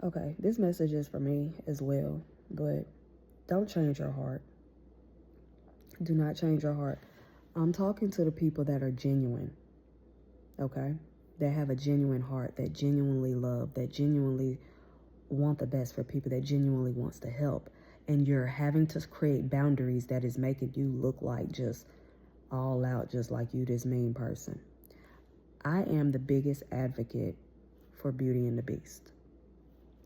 Okay, this message is for me as well, but don't change your heart. Do not change your heart. I'm talking to the people that are genuine, okay? That have a genuine heart, that genuinely love, that genuinely want the best for people, that genuinely wants to help. And you're having to create boundaries that is making you look like just all out, just like you, this mean person. I am the biggest advocate for Beauty and the Beast.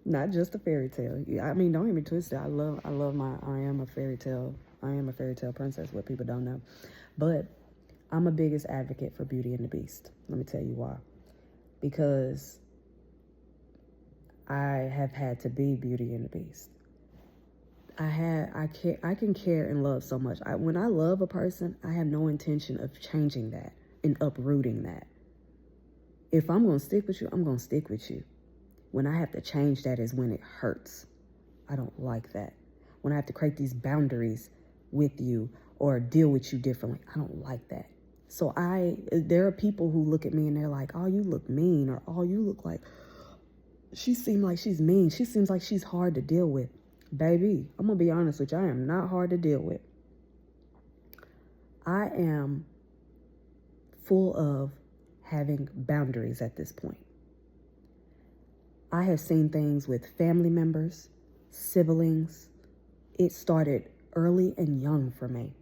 Not just a fairy tale. I mean, don't get me twisted. I am a fairy tale. I am a fairy tale princess, what people don't know. But I'm a biggest advocate for Beauty and the Beast. Let me tell you why. Because I have had to be Beauty and the Beast. I can care and love so much. When I love a person, I have no intention of changing that and uprooting that. If I'm going to stick with you, I'm going to stick with you. When I have to change that is when it hurts. I don't like that. When I have to create these boundaries with you or deal with you differently, I don't like that. So there are people who look at me and they're like, oh, you look mean, or oh, you look like, she seems like she's mean. She seems like she's hard to deal with. Baby, I'm going to be honest with you. I am not hard to deal with. I am full of having boundaries at this point. I have seen things with family members, siblings. It started early and young for me.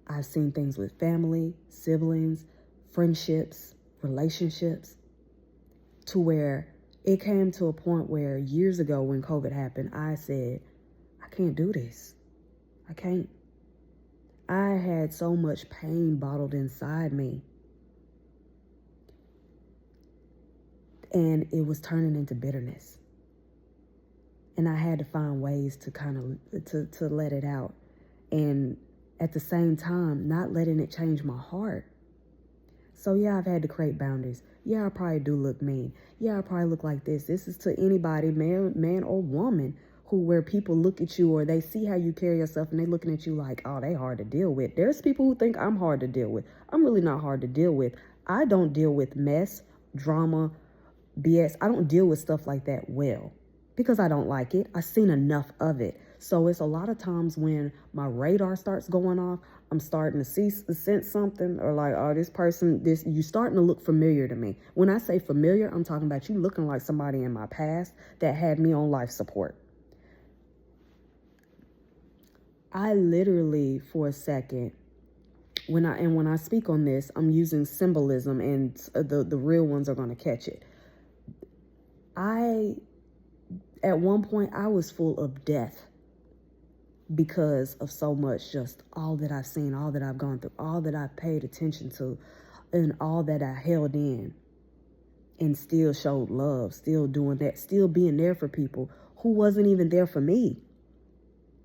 I've seen things with family, siblings, friendships, relationships, to where it came to a point where years ago when COVID happened, I said, I can't do this. I can't. I had so much pain bottled inside me. And it was turning into bitterness. And I had to find ways to kind of, to let it out. And at the same time, not letting it change my heart. So yeah, I've had to create boundaries. Yeah, I probably do look mean. Yeah, I probably look like this. This is to anybody, man or woman, where people look at you or they see how you carry yourself and they looking at you like, oh, they hard to deal with. There's people who think I'm hard to deal with. I'm really not hard to deal with. I don't deal with mess, drama, BS. I don't deal with stuff like that well because I don't like it. I've seen enough of it. So it's a lot of times when my radar starts going off, I'm starting to sense something, or like, oh, you starting to look familiar to me. When I say familiar, I'm talking about you looking like somebody in my past that had me on life support. I literally, for a second, when I speak on this, I'm using symbolism, and the real ones are going to catch it. At one point, I was full of death because of so much, just all that I've seen, all that I've gone through, all that I've paid attention to, and all that I held in and still showed love, still doing that, still being there for people who wasn't even there for me.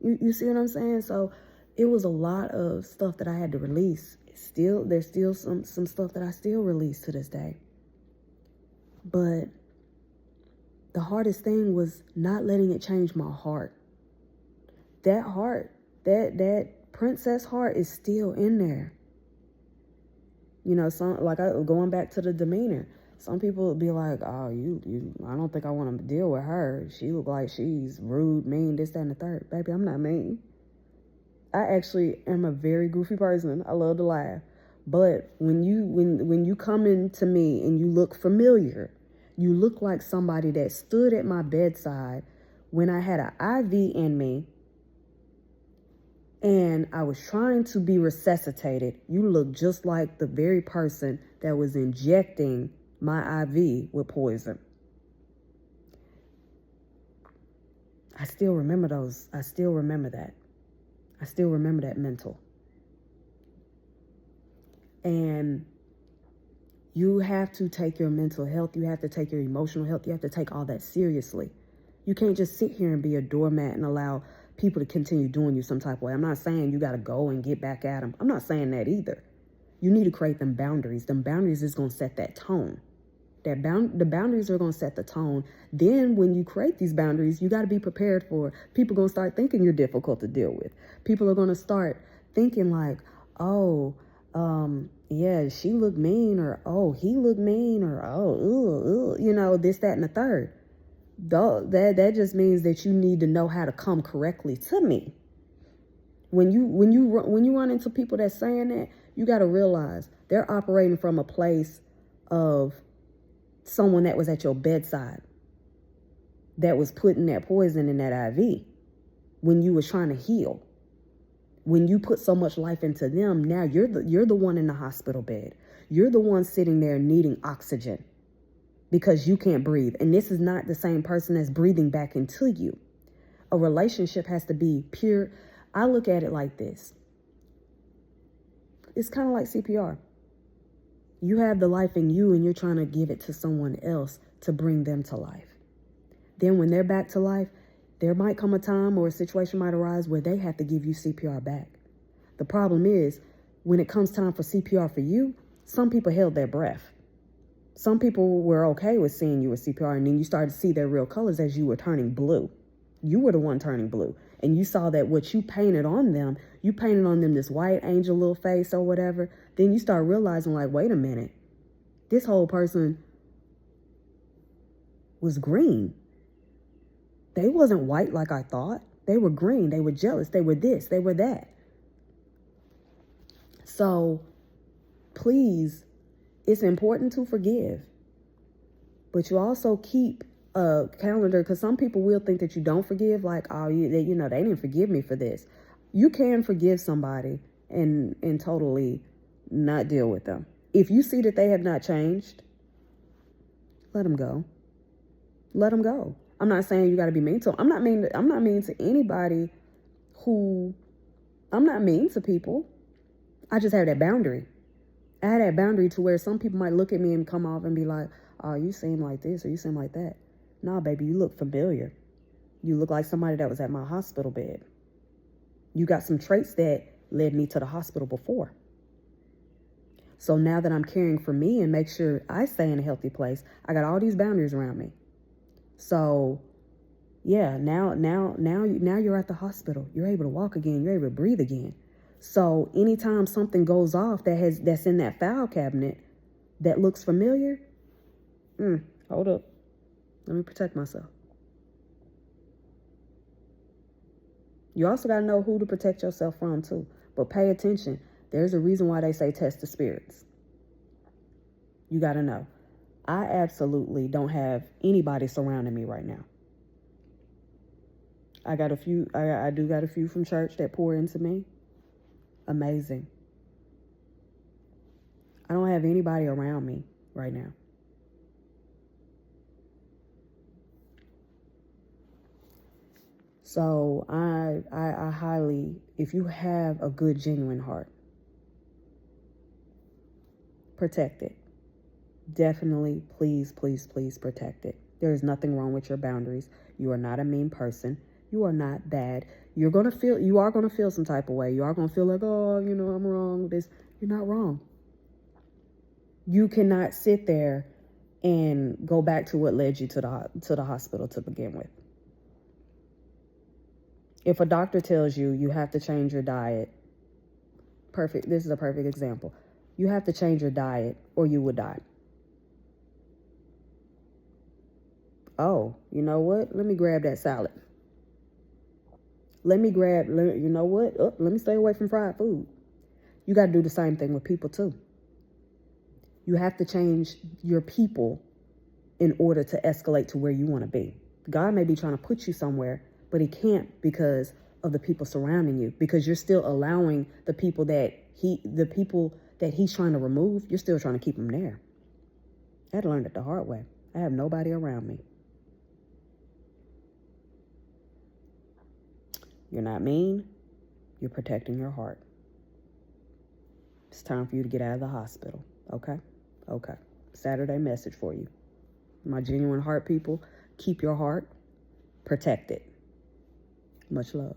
You see what I'm saying? So it was a lot of stuff that I had to release. There's still some stuff that I still release to this day. But the hardest thing was not letting it change my heart. That heart, that princess heart is still in there. You know, going back to the demeanor. Some people would be like, oh, I don't think I want to deal with her. She look like she's rude, mean, this, that, and the third. Baby, I'm not mean. I actually am a very goofy person. I love to laugh. But when you come into me and you look familiar, you look like somebody that stood at my bedside when I had an IV in me and I was trying to be resuscitated. You look just like the very person that was injecting my IV with poison. I still remember those. I still remember that. I still remember that mental. And you have to take your mental health. You have to take your emotional health. You have to take all that seriously. You can't just sit here and be a doormat and allow people to continue doing you some type of way. I'm not saying you got to go and get back at them. I'm not saying that either. You need to create them boundaries. Them boundaries is going to set that tone. The boundaries are going to set the tone. Then when you create these boundaries, you got to be prepared for people going to start thinking you're difficult to deal with. People are going to start thinking like, oh, yeah, she looked mean, or oh, he looked mean, or oh, you know, this, that, and the third. That just means that you need to know how to come correctly to me. When you run into people that's saying that, you got to realize they're operating from a place of someone that was at your bedside, that was putting that poison in that IV when you was trying to heal. When you put so much life into them, now you're the one in the hospital bed. You're the one sitting there needing oxygen because you can't breathe. And this is not the same person that's breathing back into you. A relationship has to be pure. I look at it like this. It's kind of like CPR. You have the life in you and you're trying to give it to someone else to bring them to life. Then when they're back to life, there might come a time or a situation might arise where they have to give you CPR back. The problem is, when it comes time for CPR for you, some people held their breath. Some people were okay with seeing you with CPR, and then you started to see their real colors as you were turning blue. You were the one turning blue. And you saw that what you painted on them this white angel little face or whatever. Then you start realizing, like, wait a minute, this whole person was green. They wasn't white like I thought. They were green. They were jealous. They were this. They were that. So please, it's important to forgive. But you also keep a calendar, because some people will think that you don't forgive. Like, oh, they didn't forgive me for this. You can forgive somebody and totally not deal with them. If you see that they have not changed, let them go. Let them go. I'm not saying you got to be mean to them. I'm not mean to anybody I'm not mean to people. I just have that boundary. I had that boundary to where some people might look at me and come off and be like, oh, you seem like this or you seem like that. Nah, baby, you look familiar. You look like somebody that was at my hospital bed. You got some traits that led me to the hospital before. So now that I'm caring for me and make sure I stay in a healthy place, I got all these boundaries around me. So, yeah, now you're at the hospital. You're able to walk again. You're able to breathe again. So anytime something goes off that's in that file cabinet that looks familiar, hold up. Let me protect myself. You also got to know who to protect yourself from too. But pay attention. There's a reason why they say test the spirits. You got to know. I absolutely don't have anybody surrounding me right now. I got a few. I do got a few from church that pour into me. Amazing. I don't have anybody around me right now. So I highly, if you have a good, genuine heart, protect it. Definitely, please, please, please protect it. There is nothing wrong with your boundaries. You are not a mean person. You are not bad. You are going to feel some type of way. You are going to feel like, oh, I'm wrong with this. You're not wrong. You cannot sit there and go back to what led you to the hospital to begin with. If a doctor tells you you have to change your diet, this is a perfect example. You have to change your diet or you will die. Oh, you know what? Let me grab that salad. Let me stay away from fried food. You got to do the same thing with people too. You have to change your people in order to escalate to where you want to be. God may be trying to put you somewhere, but he can't because of the people surrounding you, because you're still allowing the people that he's trying to remove, you're still trying to keep them there. I had to learn it the hard way. I have nobody around me. You're not mean. You're protecting your heart. It's time for you to get out of the hospital. Okay? Okay. Saturday message for you. My genuine heart people, keep your heart. Protect it. Much love.